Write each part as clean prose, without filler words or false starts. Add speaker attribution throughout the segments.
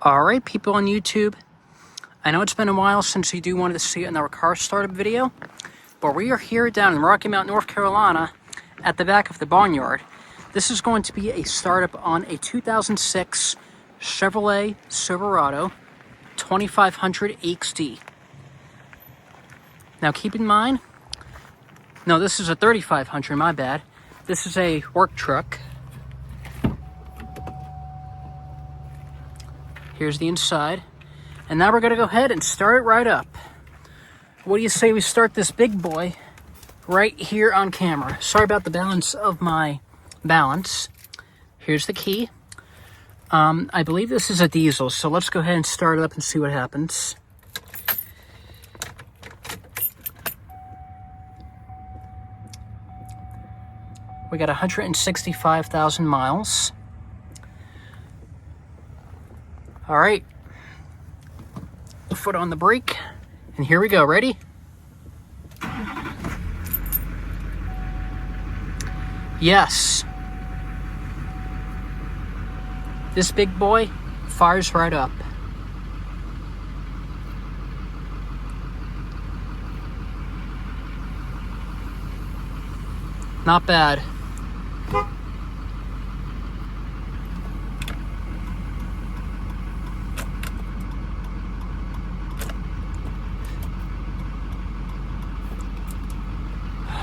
Speaker 1: Alright, people on YouTube, I know it's been a while since you wanted to see another car startup video, but we are here down in Rocky Mount, North Carolina at the back of the barnyard. This is going to be a startup on a 2006 Chevrolet Silverado 2500 XD. Now keep in mind, no, this is a 3500, my bad. This is a work truck. Here's the inside. And now we're gonna go ahead and start it right up. What do you say we start this big boy right here on camera? Sorry about the balance of my balance. Here's the key. I believe this is a diesel, so let's go ahead and start it up and see what happens. We got 165,000 miles. All right, foot on the brake, and here we go. Ready? Yes. This big boy fires right up. Not bad.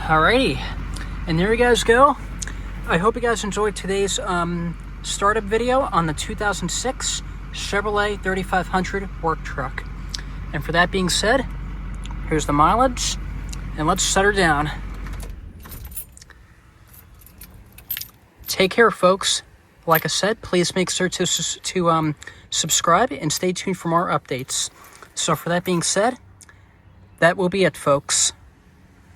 Speaker 1: Alrighty, and there you guys go. I hope you guys enjoyed today's startup video on the 2006 Chevrolet 3500 work truck. And for that being said, here's the mileage, and let's set her down. Take care, folks. Like I said, please make sure to subscribe and stay tuned for more updates. So for that being said, that will be it, folks.